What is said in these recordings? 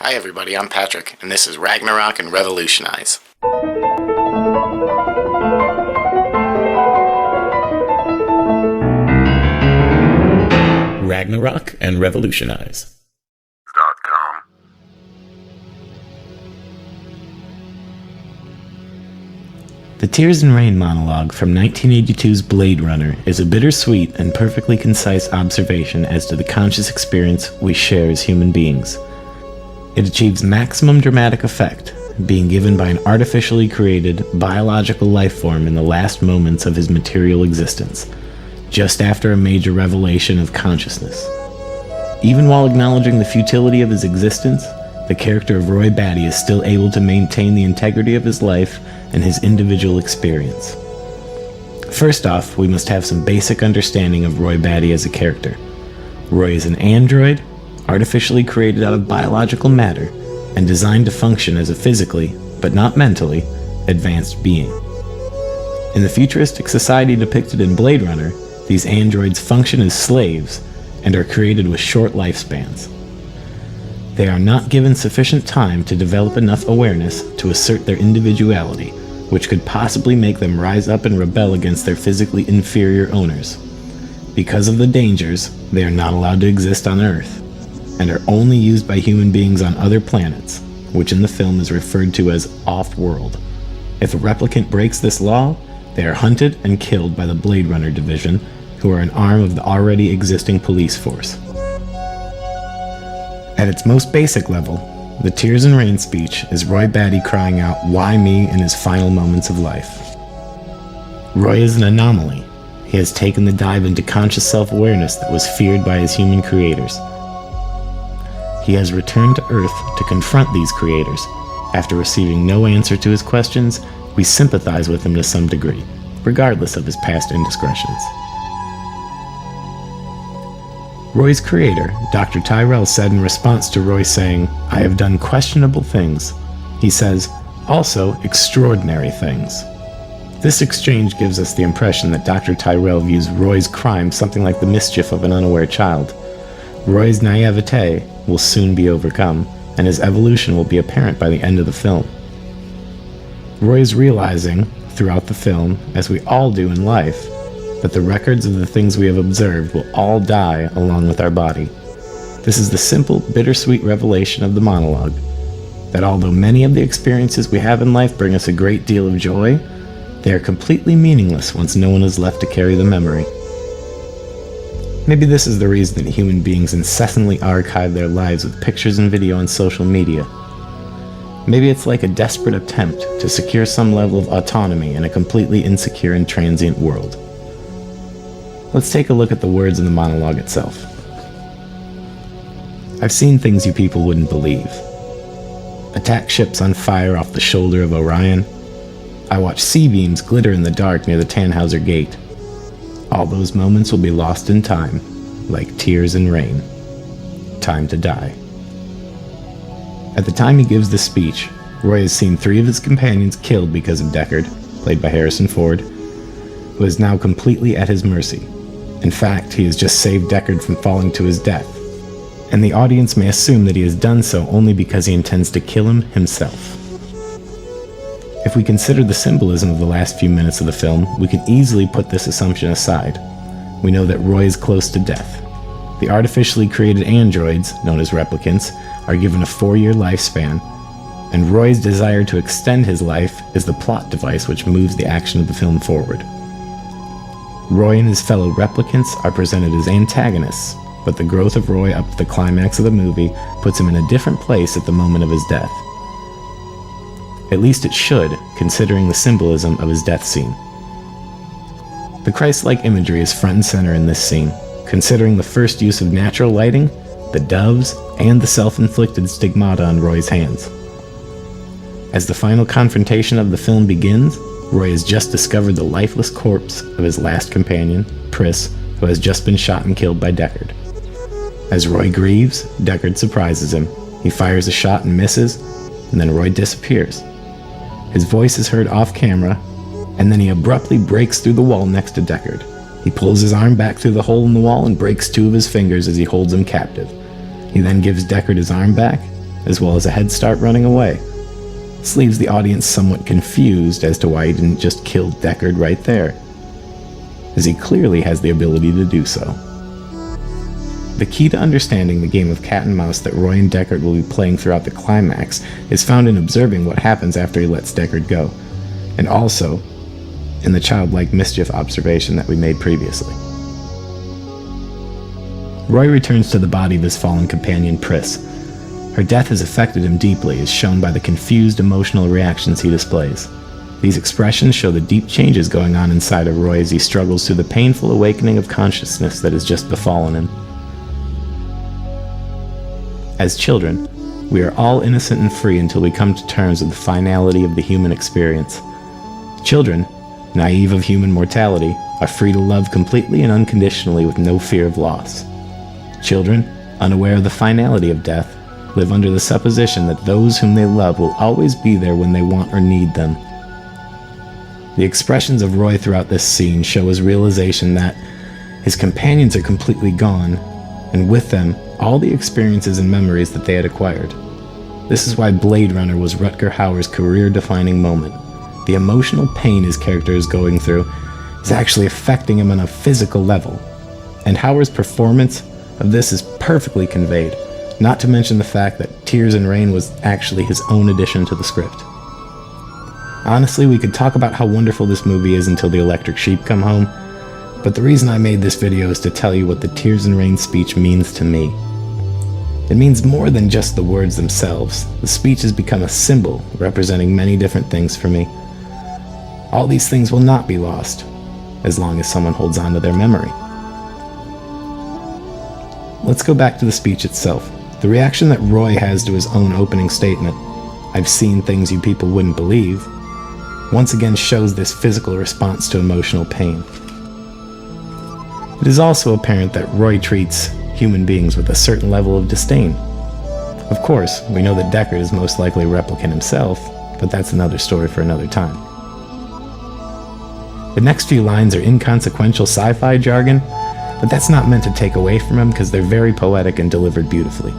Hi everybody, I'm Patrick, and this is Ragnarok and Revolutionize. Ragnarok and Revolutionize. The Tears and Rain monologue from 1982's Blade Runner is a bittersweet and perfectly concise observation as to the conscious experience we share as human beings. It achieves maximum dramatic effect, being given by an artificially created, biological life form in the last moments of his material existence, just after a major revelation of consciousness. Even while acknowledging the futility of his existence, the character of Roy Batty is still able to maintain the integrity of his life and his individual experience. First off, we must have some basic understanding of Roy Batty as a character. Roy is an android, artificially created out of biological matter, and designed to function as a physically, but not mentally, advanced being. In the futuristic society depicted in Blade Runner, these androids function as slaves and are created with short lifespans. They are not given sufficient time to develop enough awareness to assert their individuality, which could possibly make them rise up and rebel against their physically inferior owners. Because of the dangers, they are not allowed to exist on Earth, and are only used by human beings on other planets, which in the film is referred to as off-world. If a replicant breaks this law, they are hunted and killed by the Blade Runner division, who are an arm of the already existing police force. At its most basic level, the Tears and Rain speech is Roy Batty crying out, "Why me?" in his final moments of life. Roy is an anomaly. He has taken the dive into conscious self-awareness that was feared by his human creators. He has returned to Earth to confront these creators. After receiving no answer to his questions, we sympathize with him to some degree, regardless of his past indiscretions. Roy's creator, Dr. Tyrell, said in response to Roy saying, "I have done questionable things," he says, "also extraordinary things." This exchange gives us the impression that Dr. Tyrell views Roy's crime something like the mischief of an unaware child. Roy's naivete will soon be overcome, and his evolution will be apparent by the end of the film. Roy is realizing, throughout the film, as we all do in life, that the records of the things we have observed will all die along with our body. This is the simple, bittersweet revelation of the monologue, that although many of the experiences we have in life bring us a great deal of joy, they are completely meaningless once no one is left to carry the memory. Maybe this is the reason that human beings incessantly archive their lives with pictures and video on social media. Maybe it's like a desperate attempt to secure some level of autonomy in a completely insecure and transient world. Let's take a look at the words in the monologue itself. "I've seen things you people wouldn't believe. Attack ships on fire off the shoulder of Orion. I watched sea beams glitter in the dark near the Tannhauser Gate. All those moments will be lost in time, like tears and rain. Time to die." At the time he gives this speech, Roy has seen 3 of his companions killed because of Deckard, played by Harrison Ford, who is now completely at his mercy. In fact, he has just saved Deckard from falling to his death, and the audience may assume that he has done so only because he intends to kill him himself. If we consider the symbolism of the last few minutes of the film, we can easily put this assumption aside. We know that Roy is close to death. The artificially created androids, known as replicants, are given a 4-year lifespan, and Roy's desire to extend his life is the plot device which moves the action of the film forward. Roy and his fellow replicants are presented as antagonists, but the growth of Roy up to the climax of the movie puts him in a different place at the moment of his death. At least it should, considering the symbolism of his death scene. The Christ-like imagery is front and center in this scene, considering the first use of natural lighting, the doves, and the self-inflicted stigmata on Roy's hands. As the final confrontation of the film begins, Roy has just discovered the lifeless corpse of his last companion, Pris, who has just been shot and killed by Deckard. As Roy grieves, Deckard surprises him. He fires a shot and misses, and then Roy disappears. His voice is heard off camera, and then he abruptly breaks through the wall next to Deckard. He pulls his arm back through the hole in the wall and breaks 2 of his fingers as he holds him captive. He then gives Deckard his arm back, as well as a head start running away. This leaves the audience somewhat confused as to why he didn't just kill Deckard right there, as he clearly has the ability to do so. The key to understanding the game of cat and mouse that Roy and Deckard will be playing throughout the climax is found in observing what happens after he lets Deckard go, and also in the childlike mischief observation that we made previously. Roy returns to the body of his fallen companion Pris. Her death has affected him deeply, as shown by the confused emotional reactions he displays. These expressions show the deep changes going on inside of Roy as he struggles through the painful awakening of consciousness that has just befallen him. As children, we are all innocent and free until we come to terms with the finality of the human experience. Children, naive of human mortality, are free to love completely and unconditionally with no fear of loss. Children, unaware of the finality of death, live under the supposition that those whom they love will always be there when they want or need them. The expressions of Roy throughout this scene show his realization that his companions are completely gone, and with them, all the experiences and memories that they had acquired. This is why Blade Runner was Rutger Hauer's career-defining moment. The emotional pain his character is going through is actually affecting him on a physical level, and Hauer's performance of this is perfectly conveyed, not to mention the fact that Tears and Rain was actually his own addition to the script. Honestly, we could talk about how wonderful this movie is until the electric sheep come home, but the reason I made this video is to tell you what the Tears and Rain speech means to me. It means more than just the words themselves. The speech has become a symbol representing many different things for me. All these things will not be lost, as long as someone holds on to their memory. Let's go back to the speech itself. The reaction that Roy has to his own opening statement, "I've seen things you people wouldn't believe," once again shows this physical response to emotional pain. It is also apparent that Roy treats human beings with a certain level of disdain. Of course, we know that Deckard is most likely a replicant himself, but that's another story for another time. The next few lines are inconsequential sci-fi jargon, but that's not meant to take away from him because they're very poetic and delivered beautifully.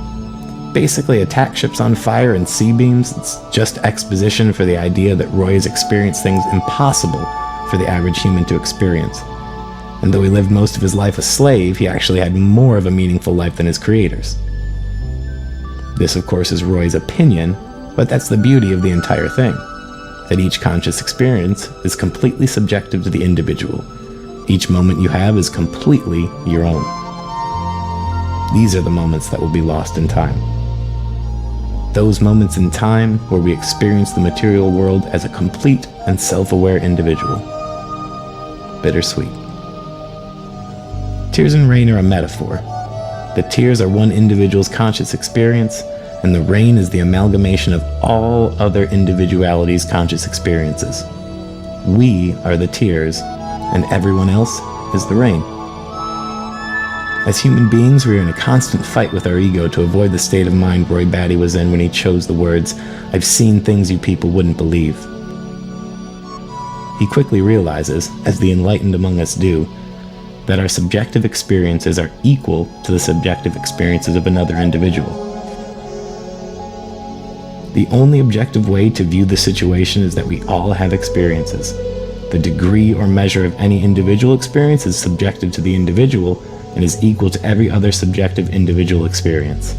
Basically, attack ships on fire and C-beams, it's just exposition for the idea that Roy has experienced things impossible for the average human to experience. And though he lived most of his life a slave, he actually had more of a meaningful life than his creators. This, of course, is Roy's opinion, but that's the beauty of the entire thing, that each conscious experience is completely subjective to the individual. Each moment you have is completely your own. These are the moments that will be lost in time. Those moments in time where we experience the material world as a complete and self-aware individual. Bittersweet. Tears and rain are a metaphor. The tears are one individual's conscious experience, and the rain is the amalgamation of all other individualities' conscious experiences. We are the tears, and everyone else is the rain. As human beings, we are in a constant fight with our ego to avoid the state of mind Roy Batty was in when he chose the words, "I've seen things you people wouldn't believe." He quickly realizes, as the enlightened among us do, that our subjective experiences are equal to the subjective experiences of another individual. The only objective way to view the situation is that we all have experiences. The degree or measure of any individual experience is subjective to the individual and is equal to every other subjective individual experience.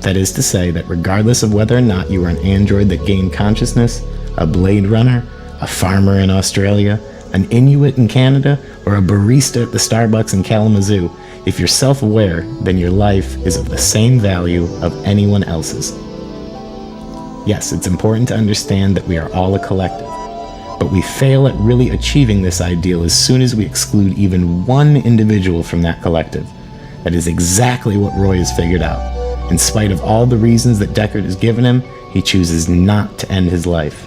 That is to say that regardless of whether or not you are an android that gained consciousness, a Blade Runner, a farmer in Australia, an Inuit in Canada, or a barista at the Starbucks in Kalamazoo, if you're self-aware, then your life is of the same value of anyone else's. Yes, it's important to understand that we are all a collective, but we fail at really achieving this ideal as soon as we exclude even one individual from that collective. That is exactly what Roy has figured out. In spite of all the reasons that Deckard has given him, he chooses not to end his life.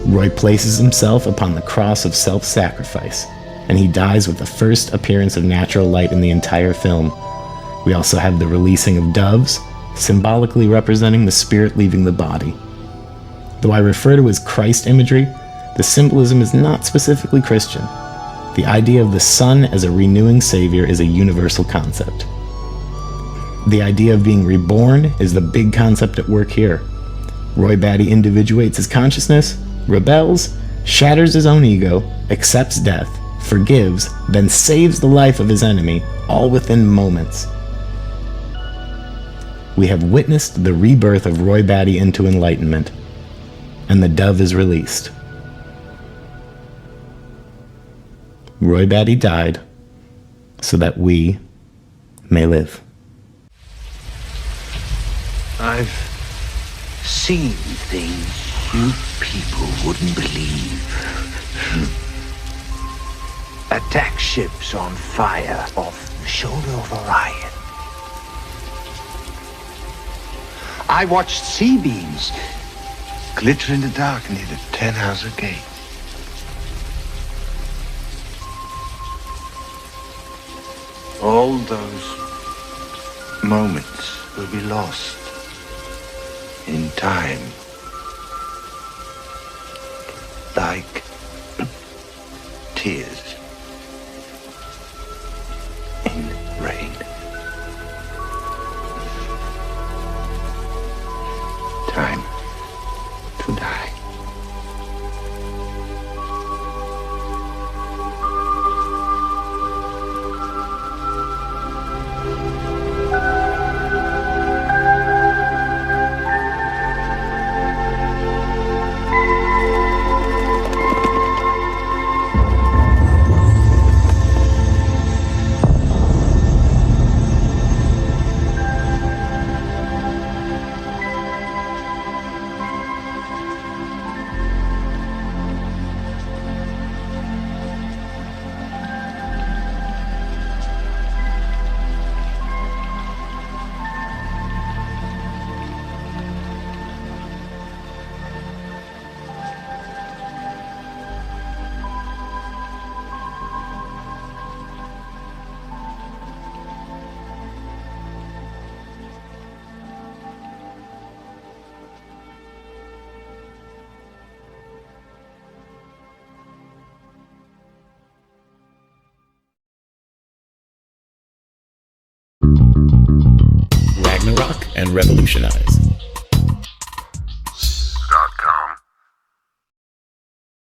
Roy places himself upon the cross of self-sacrifice, and he dies with the first appearance of natural light in the entire film. We also have the releasing of doves, symbolically representing the spirit leaving the body. Though I refer to as Christ imagery, the symbolism is not specifically Christian. The idea of the sun as a renewing savior is a universal concept. The idea of being reborn is the big concept at work here. Roy Batty individuates his consciousness, rebels, shatters his own ego, accepts death, forgives, then saves the life of his enemy, all within moments. We have witnessed the rebirth of Roy Batty into enlightenment, and the dove is released. Roy Batty died so that we may live. I've seen things you people wouldn't believe. Attack ships on fire off the shoulder of Orion. I watched C-beams glitter in the dark near the 10-Hauser gate. All those moments will be lost in time, like tears in rain. Time to die. Ragnarok and revolutionize.